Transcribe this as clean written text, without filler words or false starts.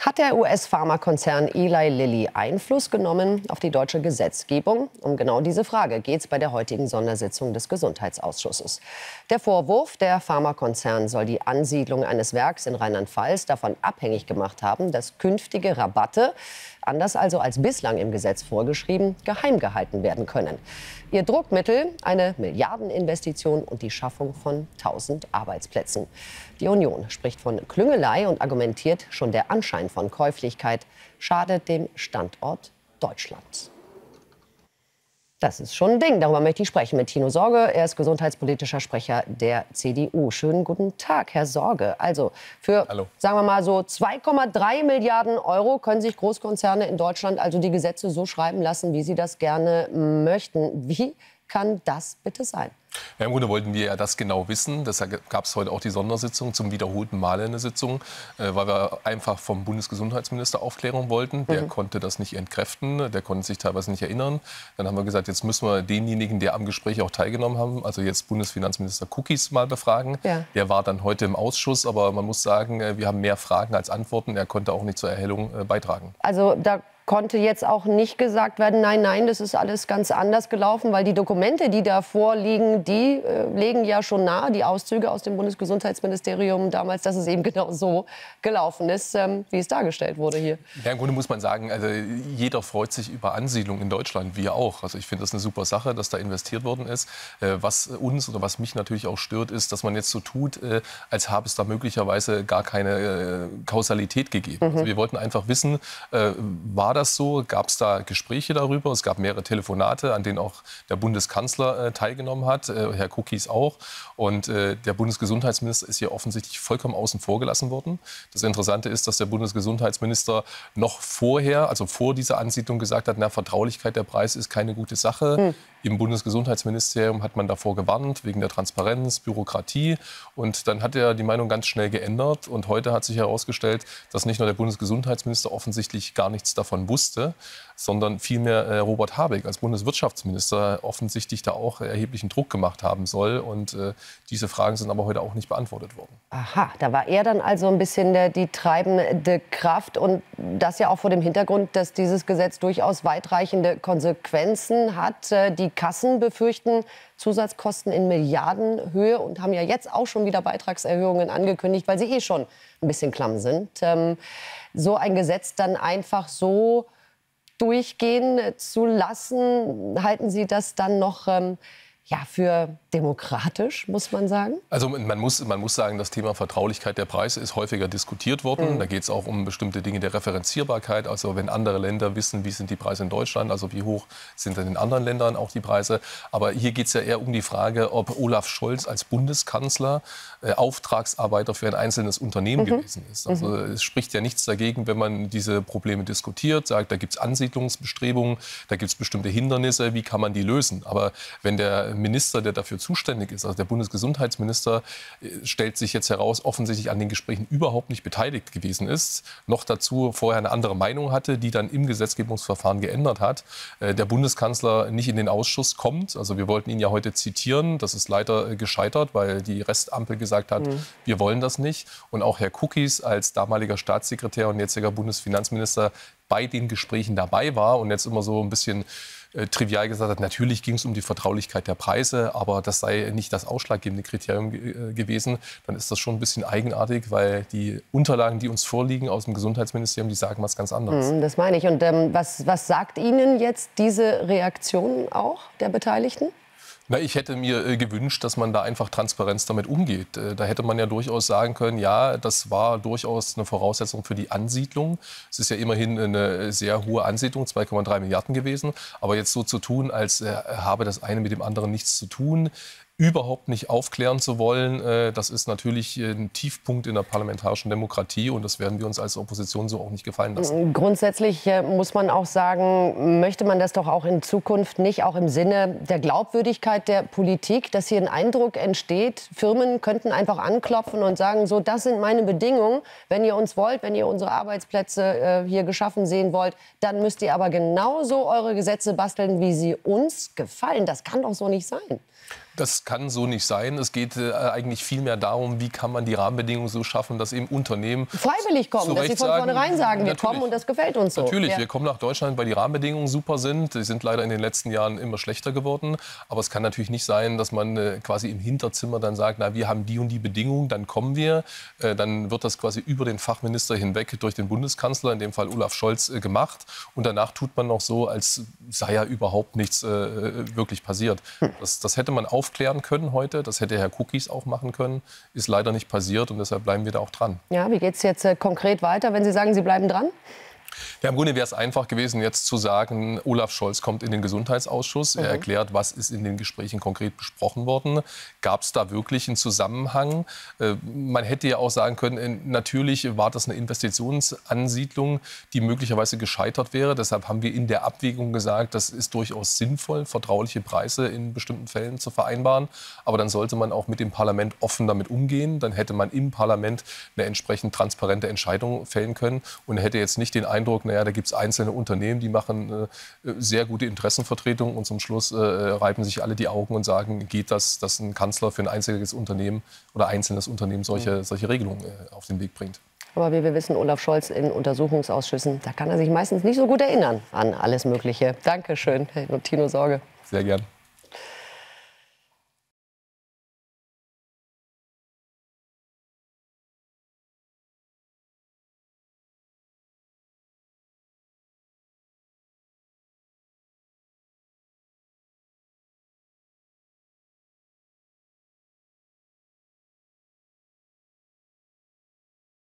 Hat der US-Pharmakonzern Eli Lilly Einfluss genommen auf die deutsche Gesetzgebung? Um genau diese Frage geht es bei der heutigen Sondersitzung des Gesundheitsausschusses. Der Vorwurf, der Pharmakonzern soll die Ansiedlung eines Werks in Rheinland-Pfalz davon abhängig gemacht haben, dass künftige Rabatte, anders also als bislang im Gesetz vorgeschrieben, geheim gehalten werden können. Ihr Druckmittel, eine Milliardeninvestition und die Schaffung von 1000 Arbeitsplätzen. Die Union spricht von Klüngelei und argumentiert, schon der Anschein von Käuflichkeit schadet dem Standort Deutschland. Das ist schon ein Ding. Darüber möchte ich sprechen mit Tino Sorge. Er ist gesundheitspolitischer Sprecher der CDU. Schönen guten Tag, Herr Sorge. Also für, sagen wir mal so 2,3 Milliarden Euro können sich Großkonzerne in Deutschland also die Gesetze so schreiben lassen, wie sie das gerne möchten. Wie kann das bitte sein? Ja, im Grunde wollten wir ja das genau wissen. Deshalb gab es heute auch die Sondersitzung zum wiederholten Male eine Sitzung, weil wir einfach vom Bundesgesundheitsminister Aufklärung wollten. Der konnte das nicht entkräften, der konnte sich teilweise nicht erinnern. Dann haben wir gesagt, jetzt müssen wir denjenigen, der am Gespräch auch teilgenommen haben, also jetzt Bundesfinanzminister Cookies mal befragen. Ja. Der war dann heute im Ausschuss, aber man muss sagen, wir haben mehr Fragen als Antworten. Er konnte auch nicht zur Erhellung beitragen. Also da konnte jetzt auch nicht gesagt werden, nein, nein, das ist alles ganz anders gelaufen, weil die Dokumente, die da vorliegen, die legen ja schon nahe, die Auszüge aus dem Bundesgesundheitsministerium damals, dass es eben genau so gelaufen ist, wie es dargestellt wurde hier. Ja, im Grunde muss man sagen, also jeder freut sich über Ansiedlung in Deutschland, wir auch. Also ich finde das eine super Sache, dass da investiert worden ist. Was uns oder was mich natürlich auch stört, ist, dass man jetzt so tut, als habe es da möglicherweise gar keine Kausalität gegeben. Also wir wollten einfach wissen, war das so? Gab es da Gespräche darüber? Es gab mehrere Telefonate, an denen auch der Bundeskanzler teilgenommen hat, Herr Cookies auch. Und der Bundesgesundheitsminister ist hier offensichtlich vollkommen außen vor gelassen worden. Das Interessante ist, dass der Bundesgesundheitsminister noch vorher, also vor dieser Ansiedlung gesagt hat, na, Vertraulichkeit der Preise ist keine gute Sache. Im Bundesgesundheitsministerium hat man davor gewarnt, wegen der Transparenz, Bürokratie. Und dann hat er die Meinung ganz schnell geändert. Und heute hat sich herausgestellt, dass nicht nur der Bundesgesundheitsminister offensichtlich gar nichts davon wusste, sondern vielmehr Robert Habeck als Bundeswirtschaftsminister offensichtlich da auch erheblichen Druck gemacht haben soll. Und diese Fragen sind aber heute auch nicht beantwortet worden. Aha, da war er dann also ein bisschen die treibende Kraft. Und das ja auch vor dem Hintergrund, dass dieses Gesetz durchaus weitreichende Konsequenzen hat. Die Kassen befürchten Zusatzkosten in Milliardenhöhe und haben ja jetzt auch schon wieder Beitragserhöhungen angekündigt, weil sie eh schon ein bisschen klamm sind. So ein Gesetz dann einfach so durchgehen zu lassen, halten Sie das dann noch für demokratisch, muss man sagen? Also man muss sagen, das Thema Vertraulichkeit der Preise ist häufiger diskutiert worden. Da geht es auch um bestimmte Dinge der Referenzierbarkeit. Also wenn andere Länder wissen, wie sind die Preise in Deutschland, also wie hoch sind dann in anderen Ländern auch die Preise. Aber hier geht es ja eher um die Frage, ob Olaf Scholz als Bundeskanzler Auftragsarbeiter für ein einzelnes Unternehmen gewesen ist. Also es spricht ja nichts dagegen, wenn man diese Probleme diskutiert, sagt, da gibt es Ansiedlungsbestrebungen, da gibt es bestimmte Hindernisse, wie kann man die lösen. Aber wenn der Minister, der dafür zuständig ist, also der Bundesgesundheitsminister, stellt sich jetzt heraus, offensichtlich an den Gesprächen überhaupt nicht beteiligt gewesen ist, noch dazu vorher eine andere Meinung hatte, die dann im Gesetzgebungsverfahren geändert hat, der Bundeskanzler nicht in den Ausschuss kommt. Also wir wollten ihn ja heute zitieren, das ist leider gescheitert, weil die Restampel gesagt hat, wir wollen das nicht. Und auch Herr Cookies als damaliger Staatssekretär und jetziger Bundesfinanzminister bei den Gesprächen dabei war und jetzt immer so ein bisschen trivial gesagt hat, natürlich ging es um die Vertraulichkeit der Preise, aber das sei nicht das ausschlaggebende Kriterium gewesen, dann ist das schon ein bisschen eigenartig, weil die Unterlagen, die uns vorliegen aus dem Gesundheitsministerium, die sagen was ganz anderes. Das meine ich. Und was sagt Ihnen jetzt diese Reaktion auch der Beteiligten? Na, ich hätte mir gewünscht, dass man da einfach Transparenz damit umgeht. Da hätte man ja durchaus sagen können, ja, das war durchaus eine Voraussetzung für die Ansiedlung. Es ist ja immerhin eine sehr hohe Ansiedlung, 2,3 Milliarden gewesen. Aber jetzt so zu tun, als habe das eine mit dem anderen nichts zu tun, überhaupt nicht aufklären zu wollen, das ist natürlich ein Tiefpunkt in der parlamentarischen Demokratie und das werden wir uns als Opposition so auch nicht gefallen lassen. Grundsätzlich muss man auch sagen, möchte man das doch auch in Zukunft nicht, auch im Sinne der Glaubwürdigkeit der Politik, dass hier ein Eindruck entsteht, Firmen könnten einfach anklopfen und sagen, so, das sind meine Bedingungen, wenn ihr uns wollt, wenn ihr unsere Arbeitsplätze hier geschaffen sehen wollt, dann müsst ihr aber genauso eure Gesetze basteln, wie sie uns gefallen. Das kann doch so nicht sein. Das kann so nicht sein. Es geht eigentlich viel mehr darum, wie kann man die Rahmenbedingungen so schaffen, dass eben Unternehmen freiwillig kommen, dass sie von vornherein sagen, wir kommen und das gefällt uns so. Natürlich, ja. Wir kommen nach Deutschland, weil die Rahmenbedingungen super sind. Die sind leider in den letzten Jahren immer schlechter geworden. Aber es kann natürlich nicht sein, dass man quasi im Hinterzimmer dann sagt, na, wir haben die und die Bedingungen, dann kommen wir. Dann wird das quasi über den Fachminister hinweg durch den Bundeskanzler, in dem Fall Olaf Scholz, gemacht. Und danach tut man noch so, als sei ja überhaupt nichts wirklich passiert. Das hätte man aufklären können heute. Das hätte Herr Cookies auch machen können. Ist leider nicht passiert und deshalb bleiben wir da auch dran. Ja, wie geht es jetzt konkret weiter, wenn Sie sagen, Sie bleiben dran? Ja, im Grunde wäre es einfach gewesen, jetzt zu sagen, Olaf Scholz kommt in den Gesundheitsausschuss. Er erklärt, was ist in den Gesprächen konkret besprochen worden. Gab es da wirklich einen Zusammenhang? Man hätte ja auch sagen können, natürlich war das eine Investitionsansiedlung, die möglicherweise gescheitert wäre. Deshalb haben wir in der Abwägung gesagt, das ist durchaus sinnvoll, vertrauliche Preise in bestimmten Fällen zu vereinbaren. Aber dann sollte man auch mit dem Parlament offen damit umgehen. Dann hätte man im Parlament eine entsprechend transparente Entscheidung fällen können und hätte jetzt nicht den Eindruck, naja, da gibt es einzelne Unternehmen, die machen sehr gute Interessenvertretung und zum Schluss reiben sich alle die Augen und sagen, geht das, dass ein Kanzler für ein einziges Unternehmen oder einzelnes Unternehmen solche Regelungen auf den Weg bringt. Aber wie wir wissen, Olaf Scholz in Untersuchungsausschüssen, da kann er sich meistens nicht so gut erinnern an alles Mögliche. Dankeschön, Herr Tino Sorge. Sehr gern.